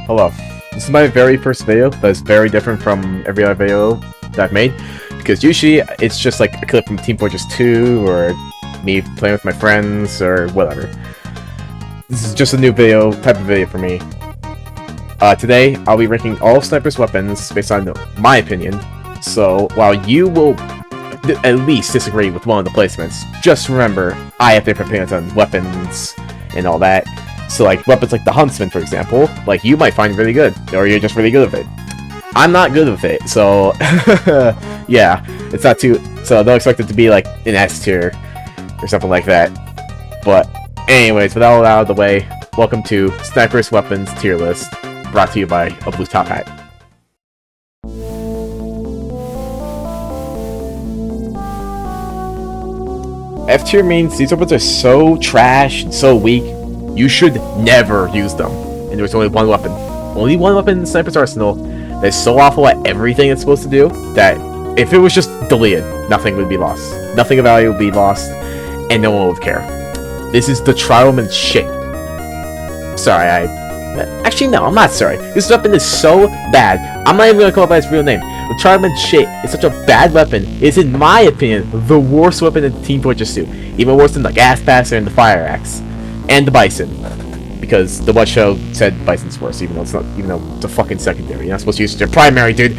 Hello. This is my very first video, but it's very different from every other video that I've made, because usually it's just like a clip from Team Fortress 2, or me playing with my friends, or whatever. This is just a new video, type of video for me. Today, I'll be ranking all of Sniper's weapons based on my opinion, so while you will at least disagree with one of the placements, just remember, I have different opinions on weapons and all that. So like, weapons like the Huntsman, for example, like, you might find really good, or you're just really good with it. I'm not good with it, so, yeah, it's not too, so don't expect it to be like an S tier, or something like that. But, anyways, with all out of the way, welcome to Sniper's Weapons Tier List, brought to you by a blue top hat. F tier means these weapons are so trash and so weak, you should never use them. And there's only one weapon. Only one weapon in the Sniper's arsenal that is so awful at everything it's supposed to do that if it was just deleted, nothing would be lost. Nothing of value would be lost, and no one would care. This is the Trialman shit. Sorry, actually, no, I'm not sorry. This weapon is so bad. I'm not even gonna call it by its real name. The Trialman shit is such a bad weapon. It's, in my opinion, the worst weapon in Team Fortress 2. Even worse than the Gas Passer and the Fire Axe. And the Bison, because the What Show said Bison's worse, even though it's a fucking secondary. You're not supposed to use your primary, dude.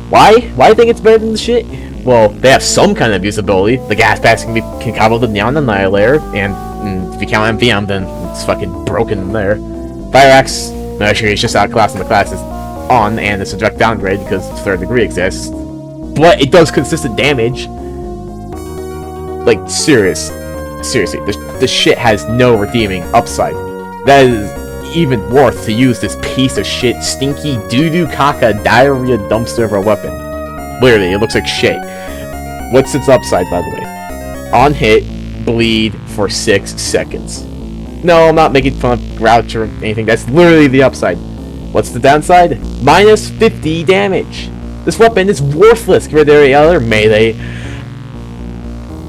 Why? Why do you think it's better than the shit? Well, they have some kind of usability. The Gas Pass can combo the Neon Annihilator, and if you count MVM, then it's fucking broken in there. Fire Axe, actually, it's just outclassing the classes on, and it's a direct downgrade because third degree exists. But it does consistent damage. Like, seriously, this shit has no redeeming upside. That is even worth to use this piece of shit, stinky doo-doo caca diarrhea dumpster of a weapon. Literally, it looks like shit. What's its upside, by the way? On hit, bleed for 6 seconds. No, I'm not making fun of Grouch or anything. That's literally the upside. What's the downside? Minus 50 damage. This weapon is worthless compared to any other melee.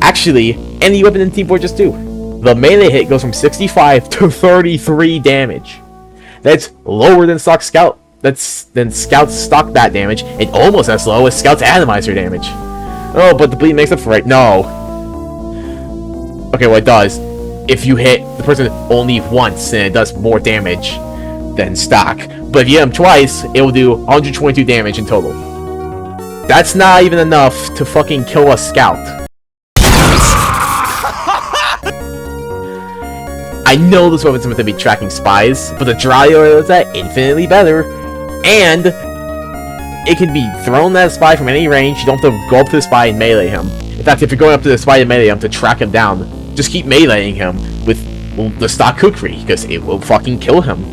Actually, any weapon in Team Fortress 2. The melee hit goes from 65 to 33 damage. That's lower than stock Scout. Than Scout's stock bat damage, and almost as low as Scout's atomizer damage. Oh, but the bleed makes up for it. No. Okay, well, it does. If you hit the person only once, then it does more damage than stock. But if you hit him twice, it will do 122 damage in total. That's not even enough to fucking kill a Scout. I know this weapon's meant to be tracking spies, but the Dryo is that infinitely better, and it can be thrown at a spy from any range. You don't have to go up to the spy and melee him. In fact, if you're going up to the spy and melee him to track him down, just keep meleeing him with the stock kukri, because it will fucking kill him.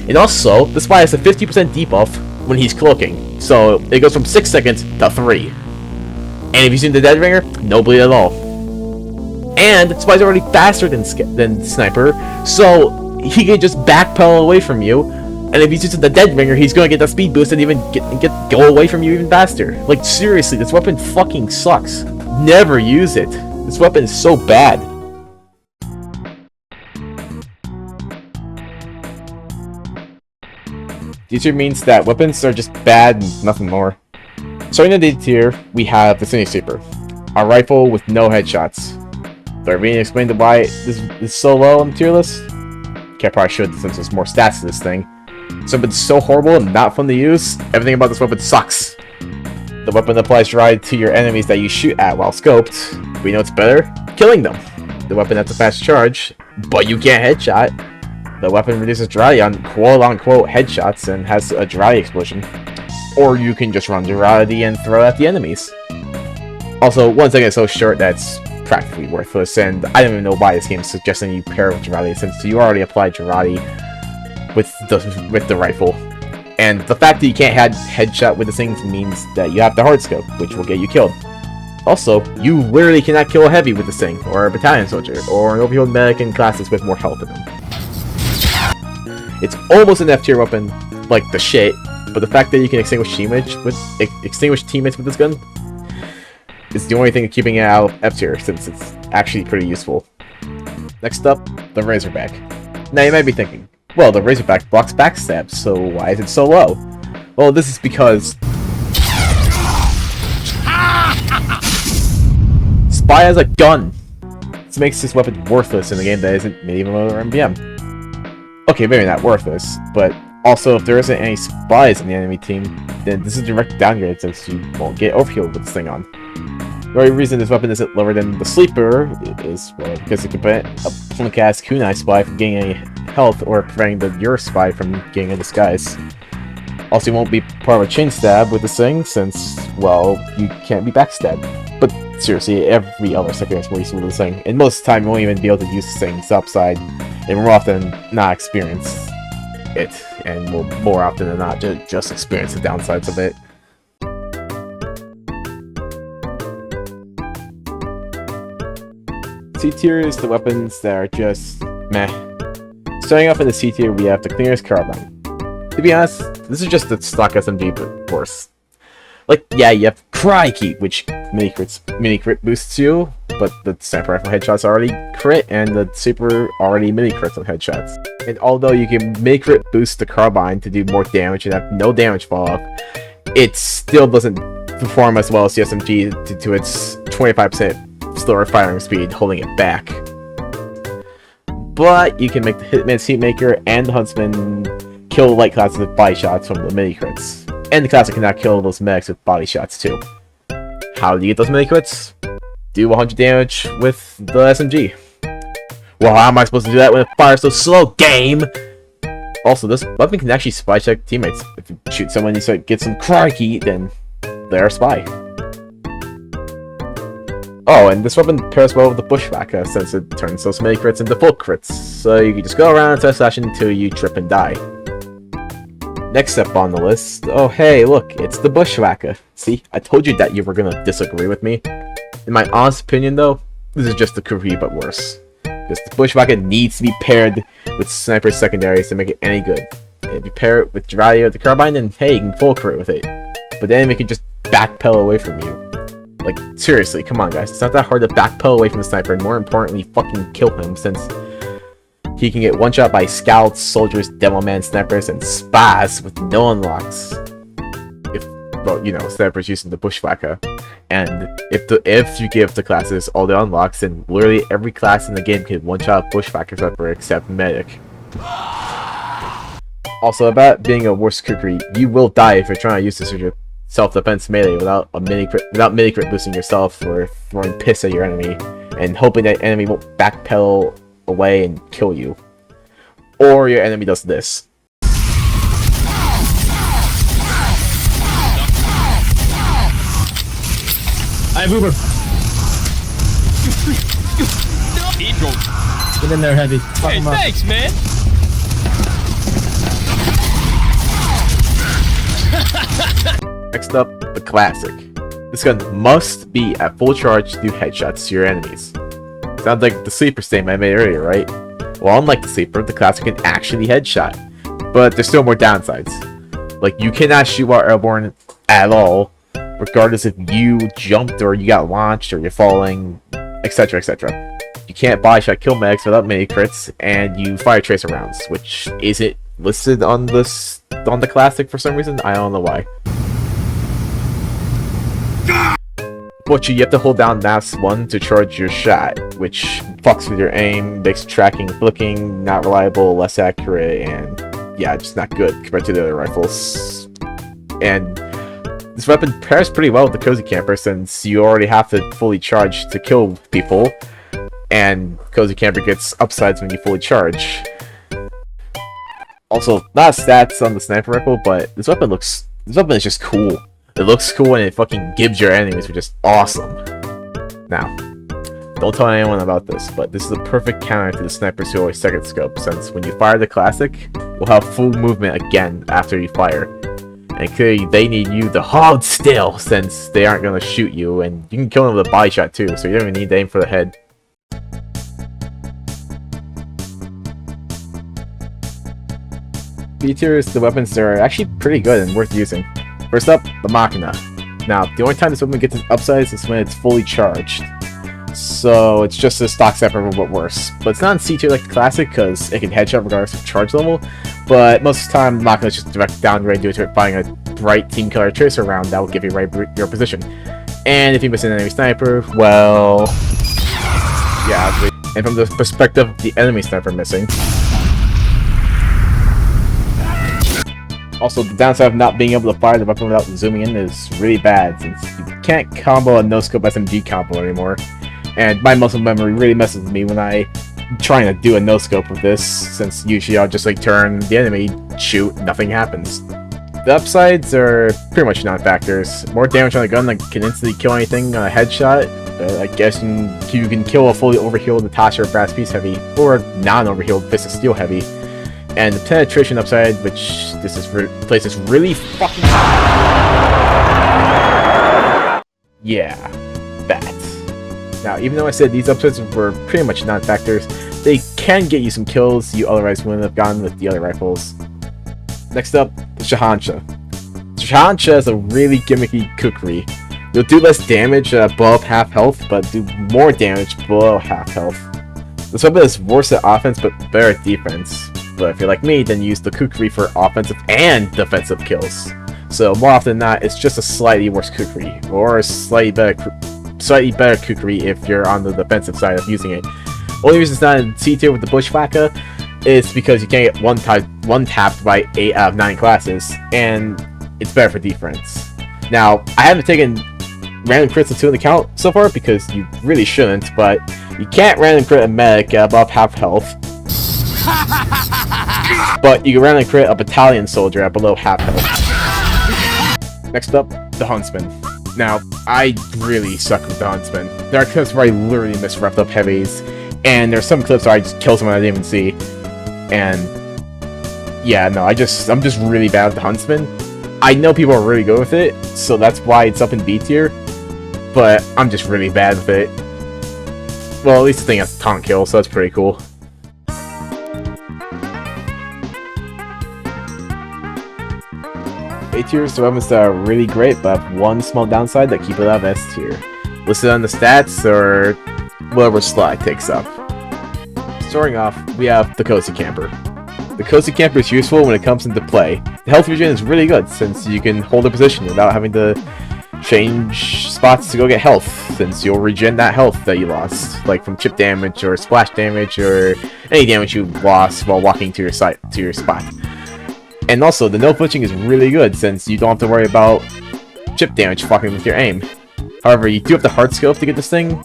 And also, the spy has a 50% debuff when he's cloaking, so it goes from 6 seconds to 3. And if he's in the Dead Ringer, no bleed at all. And Spy's already faster than Sniper, so he can just backpedal away from you. And if he's using the Dead Ringer, he's gonna get the speed boost and even go away from you even faster. Like, seriously, this weapon fucking sucks. Never use it. This weapon is so bad. D tier means that weapons are just bad and nothing more. Starting in D tier, we have the Cine Sweeper, a rifle with no headshots. Do I really explain why this is so low on the tier list? Okay, I probably should, since there's more stats to this thing. This weapon's so horrible and not fun to use. Everything about this weapon sucks. The weapon applies dry to your enemies that you shoot at while scoped. But you know what's better? Killing them. The weapon has a fast charge, but you can't headshot. The weapon reduces dry on quote-unquote headshots and has a dry explosion. Or you can just run durability and throw at the enemies. Also, one second is so short that's practically worthless, and I don't even know why this game is suggesting you pair with Girardi, since you already applied Girardi with the rifle. And the fact that you can't headshot with this thing means that you have the hard scope, which will get you killed. Also, you literally cannot kill a heavy with this thing, or a battalion soldier, or an opioid medic in classes with more health in them. It's almost an F tier weapon, like the shit, but the fact that you can extinguish teammates with this gun is the only thing keeping it out of F tier, since it's actually pretty useful. Next up, the Razorback. Now you might be thinking, Well, the Razorback blocks backstab, so why is it so low? Well, this is because Spy has a gun. This makes this weapon worthless in a game that isn't medieval or MBM. Okay, maybe not worthless, but also if there isn't any spies on the enemy team, then this is a direct downgrade since you won't get overhealed with this thing on. The only reason this weapon isn't lower than the Sleeper is, well, because it can prevent a flunk-ass kunai spy from getting any health or preventing your spy from getting a disguise. Also, you won't be part of a chain stab with this thing since, well, you can't be backstabbed. But seriously, every other second is more useful with this thing, and most of the time you won't even be able to use this thing's upside, and more often not experience it, and will more often than not just experience the downsides of it. C tier is the weapons that are just meh. Starting off in the C tier, we have the clearest carbine. To be honest, this is just the stock SMG, but worse. Like, yeah, you have Crikey, which mini crit boosts you, but the sniper rifle headshots already crit, and the super already mini crits on headshots. And although you can mini crit boost the carbine to do more damage and have no damage fall off, it still doesn't perform as well as the SMG due to its 25% slower firing speed, holding it back. But you can make the Hitman's Heatmaker and the Huntsman kill light classes with body shots from the mini crits. And the classic cannot kill those medics with body shots too. How do you get those mini crits? Do 100 damage with the SMG. Well, how am I supposed to do that when it fires so slow, game? Also, this weapon can actually spy check teammates. If you shoot someone and you get some crikey, then they're a spy. Oh, and this weapon pairs well with the Bushwhacker since it turns those mini crits into full crits, so you can just go around and slash until you trip and die. Next up on the list, oh hey, look, it's the Bushwhacker. See, I told you that you were gonna disagree with me. In my honest opinion though, this is just the Kuri but worse. Because the Bushwhacker needs to be paired with Sniper secondaries to make it any good. And if you pair it with Jiraiya or the Carbine, then hey, you can full crit with it. But the enemy can just backpedal away from you. Like, seriously, come on guys, it's not that hard to backpedal away from the Sniper, and more importantly, fucking kill him, since he can get one-shot by Scouts, Soldiers, Devilman, Snipers, and Spies with no unlocks. If, well, you know, Snipers using the Bushwhacker. And if you give the classes all the unlocks, then literally every class in the game can one-shot Bushwhacker Sniper except Medic. Also, about being a worse kukri, you will die if you're trying to use this as your self-defense melee without mini crit boosting yourself or throwing piss at your enemy and hoping that enemy won't backpedal away and kill you. Or your enemy does this. I have Uber. Get in there, Heavy. Fuck Hey, thanks, man. Next up, the Classic. This gun must be at full charge to do headshots to your enemies. Sounds like the Sleeper statement I made earlier, right? Well, unlike the Sleeper, the Classic can actually headshot. But there's still more downsides. Like, you cannot shoot while airborne at all, regardless if you jumped or you got launched or you're falling, etc, etc. You can't body shot kill medics without mini crits, and you fire tracer rounds, which isn't listed on the Classic for some reason. I don't know why. But you have to hold down NAS 1 to charge your shot, which fucks with your aim, makes tracking flicking not reliable, less accurate, and yeah, just not good compared to the other rifles. And this weapon pairs pretty well with the Cozy Camper since you already have to fully charge to kill people, and Cozy Camper gets upsides when you fully charge. Also, not stats on the sniper rifle, but this weapon is just cool. It looks cool and it fucking gives your enemies, which is awesome. Now, don't tell anyone about this, but this is the perfect counter to the Sniper's Hero second scope, since when you fire the Classic, you'll have full movement again after you fire. And clearly they need you to hold still, since they aren't going to shoot you, and you can kill them with a body shot too, so you don't even need to aim for the head. B tier is the weapons that are actually pretty good and worth using. First up, the Machina. Now, the only time this weapon gets its upsides is when it's fully charged. So it's just a stock sniper, but worse. But it's not in C tier like the classic, because it can headshot regardless of charge level. But most of the time, I'm not going to just direct down right due to finding a bright team killer tracer round that will give you right your position. And if you miss an enemy sniper, well, yeah. And from the perspective of the enemy sniper missing. Also, the downside of not being able to fire the weapon without zooming in is really bad, since you can't combo a no-scope SMG combo anymore. And my muscle memory really messes with me when I'm trying to do a no-scope with this, since usually I'll just like turn the enemy, shoot, nothing happens. The upsides are pretty much non-factors. More damage on a gun that can instantly kill anything on a headshot. I guess you can kill a fully overhealed Natasha or Brass Piece Heavy, or non-overhealed Fist of Steel Heavy. And the penetration upside, which place is really fucking... Yeah, that. Now, even though I said these upsides were pretty much non-factors, they can get you some kills you otherwise wouldn't have gotten with the other rifles. Next up, the Shahansha. Shahansha is a really gimmicky kukri. You'll do less damage above half health, but do more damage below half health. This weapon is worse at offense, but better at defense. But if you're like me, then use the kukri for offensive and defensive kills. So more often than not, it's just a slightly worse kukri, or a slightly better kukri if you're on the defensive side of using it. Only reason it's not in C tier with the Bushwhacker is because you can't get one tapped by 8 out of 9 classes, and it's better for defense. Now, I haven't taken random crits into account so far because you really shouldn't, but you can't random crit a medic above half health. But you can randomly crit a battalion soldier at below half health. Next up, the Huntsman. Now, I really suck with the Huntsman. There are clips where I literally misrepped up heavies, and there's some clips where I just kill someone I didn't even see. And yeah, no, I'm just really bad with the Huntsman. I know people are really good with it, so that's why it's up in B tier. But I'm just really bad with it. Well, at least the thing has taunt kill, so that's pretty cool. A tier is the weapons that are really great, but have one small downside that keep it out of S tier. Listed on the stats, or whatever slot it takes up. Starting off, we have the Cozy Camper. The Cozy Camper is useful when it comes into play. The health regen is really good, since you can hold a position without having to change spots to go get health, since you'll regen that health that you lost, like from chip damage or splash damage or any damage you lost while walking to your spot. And also, the no flinching is really good, since you don't have to worry about chip damage fucking with your aim. However, you do have the hard scope to get this thing,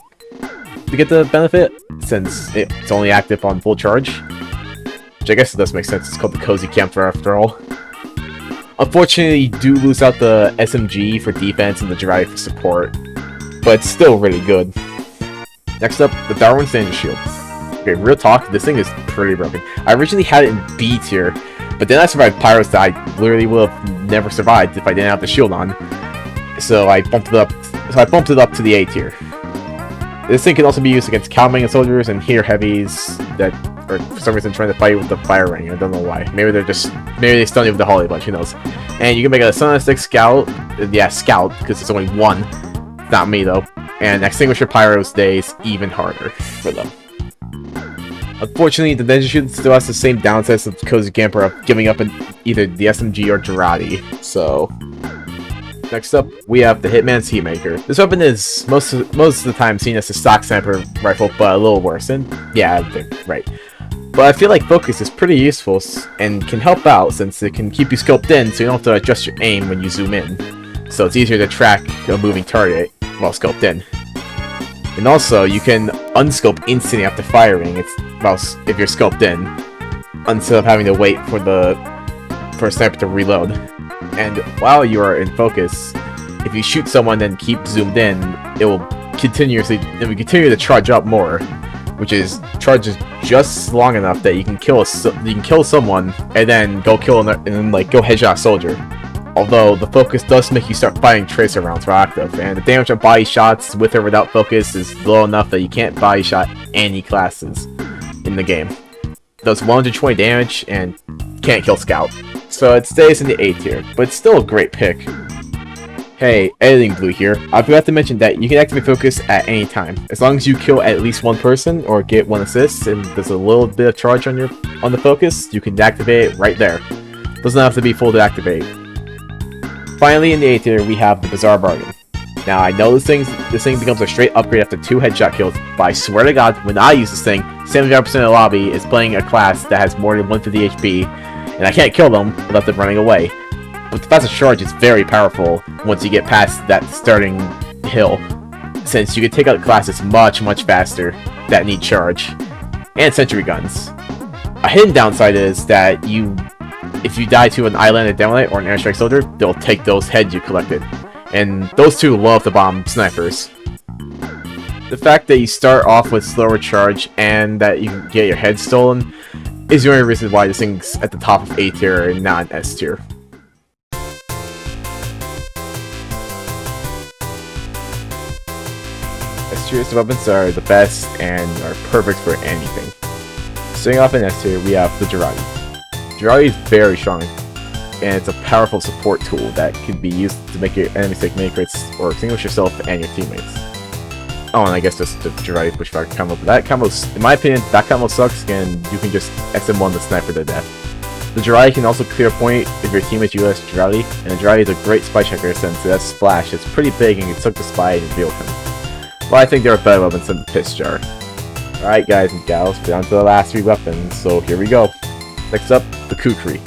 to get the benefit, since it's only active on full charge. Which I guess it does make sense, it's called the Cozy Camper after all. Unfortunately, you do lose out the SMG for defense and the Jiraiya for support, but it's still really good. Next up, the Darwin Standard Shield. Okay, real talk, this thing is pretty broken. I originally had it in B tier, but then I survived pyros that I literally would have never survived if I didn't have the shield on. So I bumped it up to the A tier. This thing can also be used against Calming soldiers and here heavies that are for some reason trying to fight with the fire ring. I don't know why. Maybe they stun you with the Holly Bunch, who knows. And you can make a Sun on a Stick Scout, yeah, Scout, because it's only one. Not me though. And Extinguisher Pyro stays even harder for them. Unfortunately, the Ninja Shield still has the same downsides of Cozy Camper of giving up either the SMG or Jiraiya, so... Next up, we have the Hitman's Heatmaker. This weapon is most of the time seen as a stock sniper rifle, but a little worse, and yeah, right. But I feel like Focus is pretty useful and can help out since it can keep you scoped in so you don't have to adjust your aim when you zoom in. So it's easier to track a moving target while scoped in. And also, you can unscope instantly after firing if you're scoped in, instead of having to wait for a sniper to reload. And while you are in focus, if you shoot someone and keep zoomed in, it will continue to charge up more, which charges just long enough that you can kill someone and then go headshot a soldier. Although the focus does make you start firing tracer rounds while active, and the damage on body shots with or without focus is low enough that you can't body shot any classes in the game. It does 120 damage and can't kill Scout, so it stays in the A tier, but it's still a great pick. Hey, editing blue here. I forgot to mention that you can activate focus at any time, as long as you kill at least one person or get one assist, and there's a little bit of charge on the focus. You can activate it right there. Doesn't have to be full to activate. Finally, in the A tier, we have the Bizarre Bargain. Now I know this thing becomes a straight upgrade after 2 headshot kills, but I swear to God, when I use this thing, 75% of the lobby is playing a class that has more than 150 HP, and I can't kill them without them running away. With the fastest charge, it's very powerful once you get past that starting hill, since you can take out classes much faster that need charge, and sentry guns. A hidden downside is that if you die to an islanded downlight or an airstrike soldier, they'll take those heads you collected, and those two love to bomb snipers. The fact that you start off with slower charge and that you can get your head stolen is the only reason why this thing's at the top of A tier and not an S tier. S tier weapons are the best and are perfect for anything. Starting off in S tier, we have the Jiraiya. Jiraiya is very strong, and it's a powerful support tool that can be used to make your enemies take mini crits or extinguish yourself and your teammates. Oh, and I guess just the Jiraiya pushback combo, but that combo, in my opinion, that combo sucks, and you can just SM1 the sniper to death. The Jiraiya can also clear a point if your teammates use Jiraiya, and the Jiraiya is a great spy checker since that splash is pretty big and can suck the spy and reveal him. But I think there are better weapons than the Piss Jar. Alright guys and gals, we're down to the last 3 weapons, so here we go. Next up, the Kukri.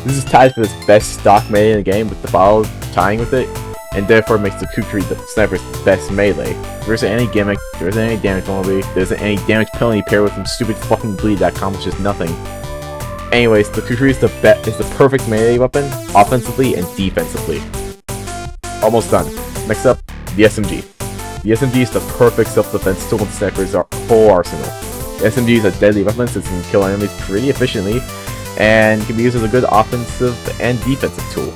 This is tied for this best stock melee in the game with the bottle tying with it, and therefore makes the Kukri the sniper's best melee. There isn't any gimmick, there isn't any damage penalty, there isn't any damage penalty paired with some stupid fucking bleed that accomplishes nothing. Anyways, the Kukri is the perfect melee weapon, offensively and defensively. Almost done. Next up, the SMG. The SMG is the perfect self-defense tool in the sniper's whole arsenal. The SMG is a deadly weapon since it can kill enemies pretty efficiently, and can be used as a good offensive and defensive tool.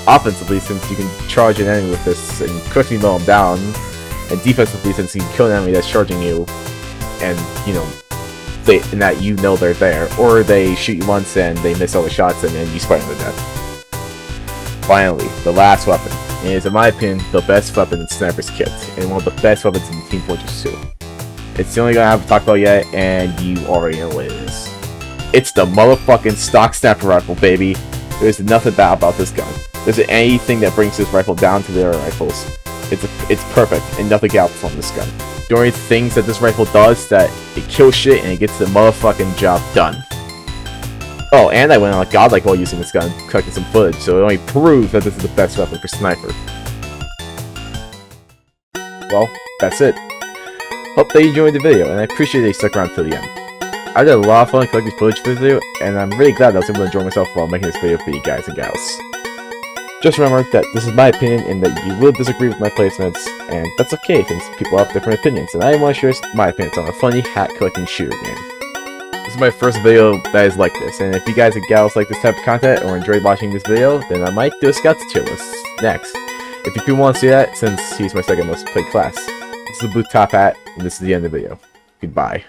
Offensively, since you can charge an enemy with this and quickly mow them down, and defensively, since you can kill an enemy that's charging you, and that you know they're there, or they shoot you once and they miss all the shots and then you spray them to death. Finally, the last weapon is, in my opinion, the best weapon in Sniper's Kit, and one of the best weapons in Team Fortress 2. It's the only gun I haven't talked about yet, and you already know what it is. It's the motherfucking stock sniper rifle, baby. There's nothing bad about this gun. There isn't anything that brings this rifle down to their rifles. It's perfect, and nothing can outperform this gun. The only things that this rifle does is that it kills shit and it gets the motherfucking job done. Oh, and I went on a godlike while using this gun, collecting some footage, so it only proves that this is the best weapon for sniper. Well, that's it. Hope that you enjoyed the video, and I appreciate that you stuck around till the end. I did a lot of fun collecting footage for this video, and I'm really glad that I was able to enjoy myself while making this video for you guys and gals. Just remember that this is my opinion and that you will disagree with my placements, and that's okay since people have different opinions, and I want to share my opinions on a funny hat collecting shooter game. This is my first video that is like this, and if you guys and gals like this type of content or enjoy watching this video, then I might do a Scouts tier list next. If you do want to see that, since he's my second most played class. This is the blue top hat, and this is the end of the video. Goodbye.